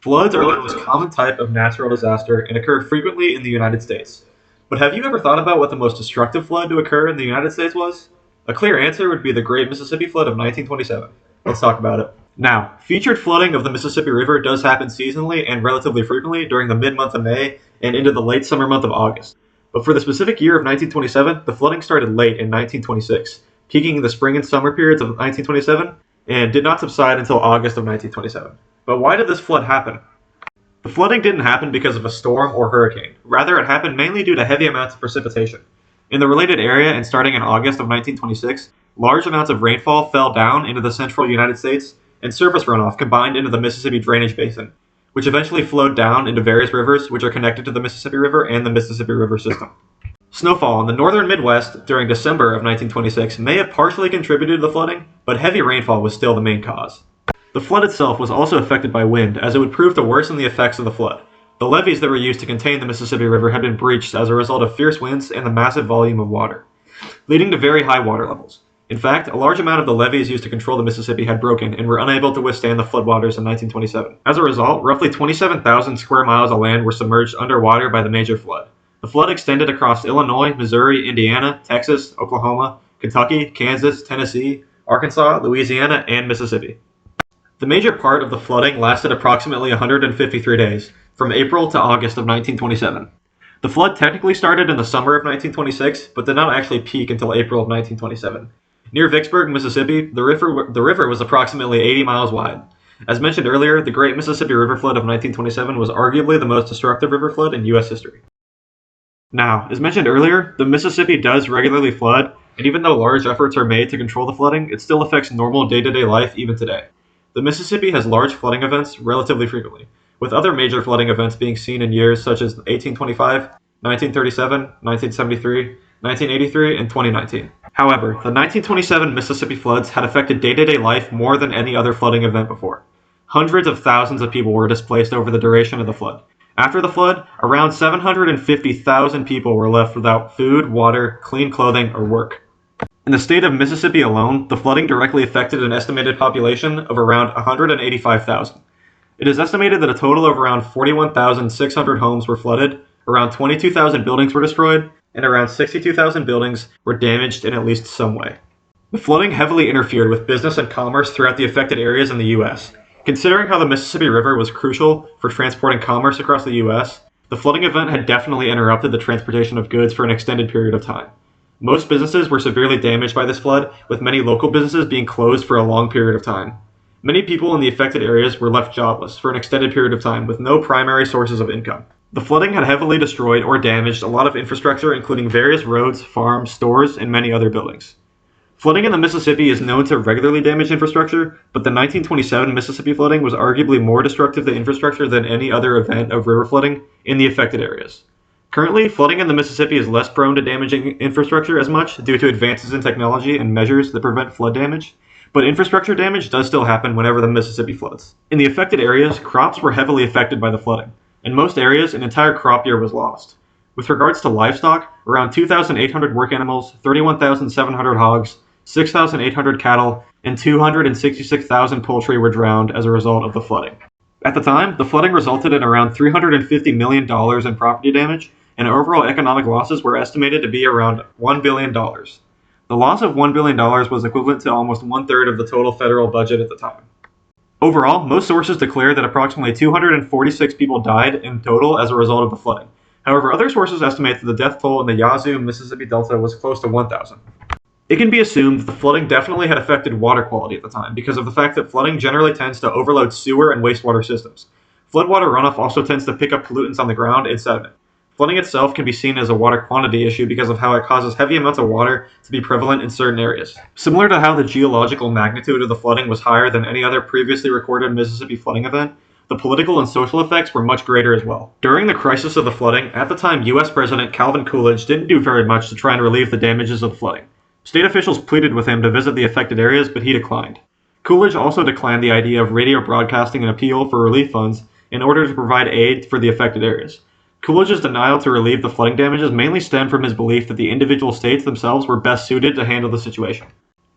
Floods are the most common type of natural disaster and occur frequently in the United States. But have you ever thought about what the most destructive flood to occur in the United States was? A clear answer would be the Great Mississippi Flood of 1927. Let's talk about it. Now, featured flooding of the Mississippi River does happen seasonally and relatively frequently during the mid-month of May and into the late summer month of August. But for the specific year of 1927, the flooding started late in 1926, peaking in the spring and summer periods of 1927, and did not subside until August of 1927. But why did this flood happen? The flooding didn't happen because of a storm or hurricane. Rather, it happened mainly due to heavy amounts of precipitation. In the related area and starting in August of 1926, large amounts of rainfall fell down into the central United States, and surface runoff combined into the Mississippi drainage basin, which eventually flowed down into various rivers which are connected to the Mississippi River and the Mississippi River system. Snowfall in the northern Midwest during December of 1926 may have partially contributed to the flooding, but heavy rainfall was still the main cause. The flood itself was also affected by wind, as it would prove to worsen the effects of the flood. The levees that were used to contain the Mississippi River had been breached as a result of fierce winds and the massive volume of water, leading to very high water levels. In fact, a large amount of the levees used to control the Mississippi had broken and were unable to withstand the floodwaters in 1927. As a result, roughly 27,000 square miles of land were submerged underwater by the major flood. The flood extended across Illinois, Missouri, Indiana, Texas, Oklahoma, Kentucky, Kansas, Tennessee, Arkansas, Louisiana, and Mississippi. The major part of the flooding lasted approximately 153 days, from April to August of 1927. The flood technically started in the summer of 1926, but did not actually peak until April of 1927. Near Vicksburg, Mississippi, the river was approximately 80 miles wide. As mentioned earlier, the Great Mississippi River Flood of 1927 was arguably the most destructive river flood in U.S. history. Now, as mentioned earlier, the Mississippi does regularly flood, and even though large efforts are made to control the flooding, it still affects normal day-to-day life even today. The Mississippi has large flooding events relatively frequently, with other major flooding events being seen in years such as 1825, 1937, 1973, 1983, and 2019. However, the 1927 Mississippi floods had affected day-to-day life more than any other flooding event before. Hundreds of thousands of people were displaced over the duration of the flood. After the flood, around 750,000 people were left without food, water, clean clothing, or work. In the state of Mississippi alone, the flooding directly affected an estimated population of around 185,000. It is estimated that a total of around 41,600 homes were flooded, around 22,000 buildings were destroyed, and around 62,000 buildings were damaged in at least some way. The flooding heavily interfered with business and commerce throughout the affected areas in the U.S. Considering how the Mississippi River was crucial for transporting commerce across the U.S., the flooding event had definitely interrupted the transportation of goods for an extended period of time. Most businesses were severely damaged by this flood, with many local businesses being closed for a long period of time. Many people in the affected areas were left jobless for an extended period of time with no primary sources of income. The flooding had heavily destroyed or damaged a lot of infrastructure, including various roads, farms, stores, and many other buildings. Flooding in the Mississippi is known to regularly damage infrastructure, but the 1927 Mississippi flooding was arguably more destructive to infrastructure than any other event of river flooding in the affected areas. Currently, flooding in the Mississippi is less prone to damaging infrastructure as much due to advances in technology and measures that prevent flood damage, but infrastructure damage does still happen whenever the Mississippi floods. In the affected areas, crops were heavily affected by the flooding. In most areas, an entire crop year was lost. With regards to livestock, around 2,800 work animals, 31,700 hogs, 6,800 cattle, and 266,000 poultry were drowned as a result of the flooding. At the time, the flooding resulted in around $350 million in property damage, and overall economic losses were estimated to be around $1 billion. The loss of $1 billion was equivalent to almost one-third of the total federal budget at the time. Overall, most sources declare that approximately 246 people died in total as a result of the flooding. However, other sources estimate that the death toll in the Yazoo, Mississippi Delta was close to 1,000. It can be assumed that the flooding definitely had affected water quality at the time because of the fact that flooding generally tends to overload sewer and wastewater systems. Floodwater runoff also tends to pick up pollutants on the ground and sediment. Flooding itself can be seen as a water quantity issue because of how it causes heavy amounts of water to be prevalent in certain areas. Similar to how the geological magnitude of the flooding was higher than any other previously recorded Mississippi flooding event, the political and social effects were much greater as well. During the crisis of the flooding, at the time U.S. President Calvin Coolidge didn't do very much to try and relieve the damages of the flooding. State officials pleaded with him to visit the affected areas, but he declined. Coolidge also declined the idea of radio broadcasting an appeal for relief funds in order to provide aid for the affected areas. Coolidge's denial to relieve the flooding damages mainly stemmed from his belief that the individual states themselves were best suited to handle the situation.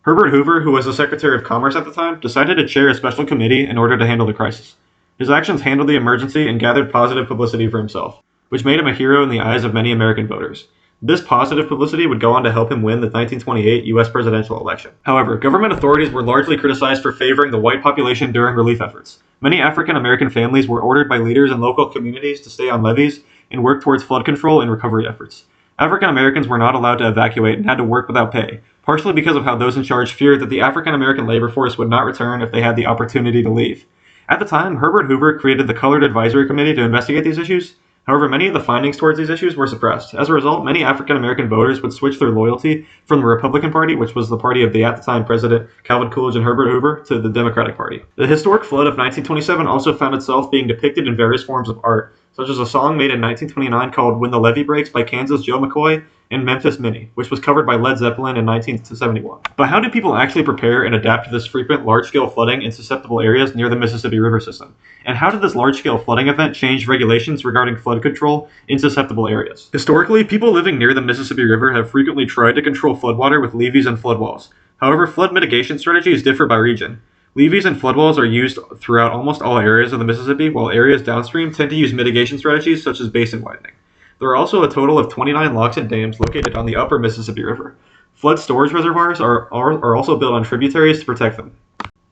Herbert Hoover, who was the Secretary of Commerce at the time, decided to chair a special committee in order to handle the crisis. His actions handled the emergency and gathered positive publicity for himself, which made him a hero in the eyes of many American voters. This positive publicity would go on to help him win the 1928 U.S. presidential election. However, government authorities were largely criticized for favoring the white population during relief efforts. Many African American families were ordered by leaders in local communities to stay on levees and work towards flood control and recovery efforts. African Americans were not allowed to evacuate and had to work without pay, partially because of how those in charge feared that the African American labor force would not return if they had the opportunity to leave. At the time, Herbert Hoover created the Colored Advisory Committee to investigate these issues. However, many of the findings towards these issues were suppressed. As a result, many African American voters would switch their loyalty from the Republican Party, which was the party of the at the time President Calvin Coolidge and Herbert Hoover, to the Democratic Party. The historic flood of 1927 also found itself being depicted in various forms of art, such as a song made in 1929 called When the Levee Breaks by Kansas Joe McCoy and Memphis Minnie, which was covered by Led Zeppelin in 1971. But how do people actually prepare and adapt to this frequent large-scale flooding in susceptible areas near the Mississippi River system? And how did this large-scale flooding event change regulations regarding flood control in susceptible areas? Historically, people living near the Mississippi River have frequently tried to control floodwater with levees and flood walls. However, flood mitigation strategies differ by region. Levees and flood walls are used throughout almost all areas of the Mississippi, while areas downstream tend to use mitigation strategies such as basin widening. There are also a total of 29 locks and dams located on the upper Mississippi River. Flood storage reservoirs are also built on tributaries to protect them.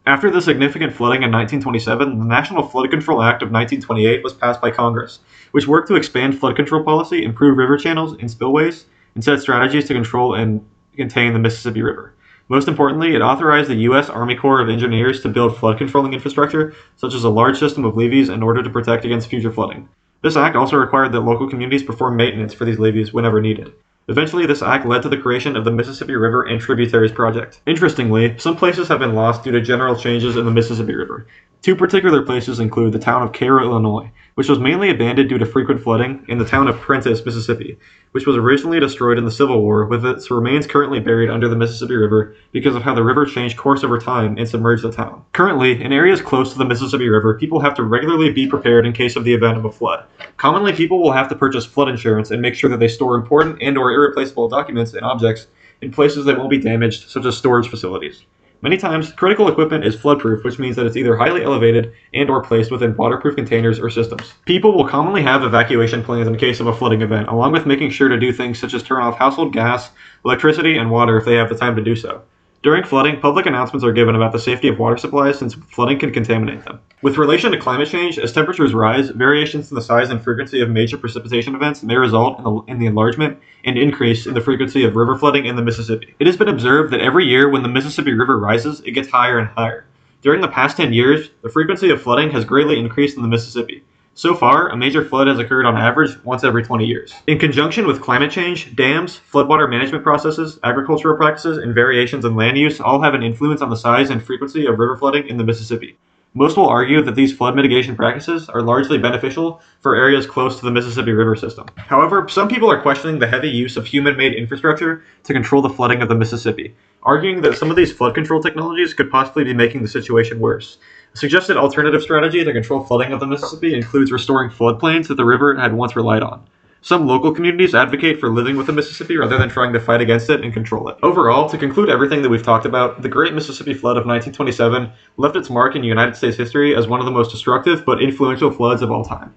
After the significant flooding in 1927, the National Flood Control Act of 1928 was passed by Congress, which worked to expand flood control policy, improve river channels and spillways, and set strategies to control and contain the Mississippi River. Most importantly, it authorized the U.S. Army Corps of Engineers to build flood controlling infrastructure, such as a large system of levees, in order to protect against future flooding. This act also required that local communities perform maintenance for these levees whenever needed. Eventually, this act led to the creation of the Mississippi River and Tributaries Project. Interestingly, some places have been lost due to general changes in the Mississippi River. Two particular places include the town of Cairo, Illinois, which was mainly abandoned due to frequent flooding, and the town of Prentiss, Mississippi, which was originally destroyed in the Civil War, with its remains currently buried under the Mississippi River because of how the river changed course over time and submerged the town. Currently, in areas close to the Mississippi River, people have to regularly be prepared in case of the event of a flood. Commonly, people will have to purchase flood insurance and make sure that they store important and/or irreplaceable documents and objects in places that won't be damaged, such as storage facilities. Many times, critical equipment is floodproof, which means that it's either highly elevated and/or placed within waterproof containers or systems. People will commonly have evacuation plans in case of a flooding event, along with making sure to do things such as turn off household gas, electricity, and water if they have the time to do so. During flooding, public announcements are given about the safety of water supplies since flooding can contaminate them. With relation to climate change, as temperatures rise, variations in the size and frequency of major precipitation events may result in the enlargement and increase in the frequency of river flooding in the Mississippi. It has been observed that every year when the Mississippi River rises, it gets higher and higher. During the past 10 years, the frequency of flooding has greatly increased in the Mississippi. So far, a major flood has occurred on average once every 20 years. In conjunction with climate change, dams, floodwater management processes, agricultural practices, and variations in land use all have an influence on the size and frequency of river flooding in the Mississippi. Most will argue that these flood mitigation practices are largely beneficial for areas close to the Mississippi River system. However, some people are questioning the heavy use of human-made infrastructure to control the flooding of the Mississippi, arguing that some of these flood control technologies could possibly be making the situation worse. A suggested alternative strategy to control flooding of the Mississippi includes restoring floodplains that the river had once relied on. Some local communities advocate for living with the Mississippi rather than trying to fight against it and control it. Overall, to conclude everything that we've talked about, the Great Mississippi Flood of 1927 left its mark in United States history as one of the most destructive but influential floods of all time.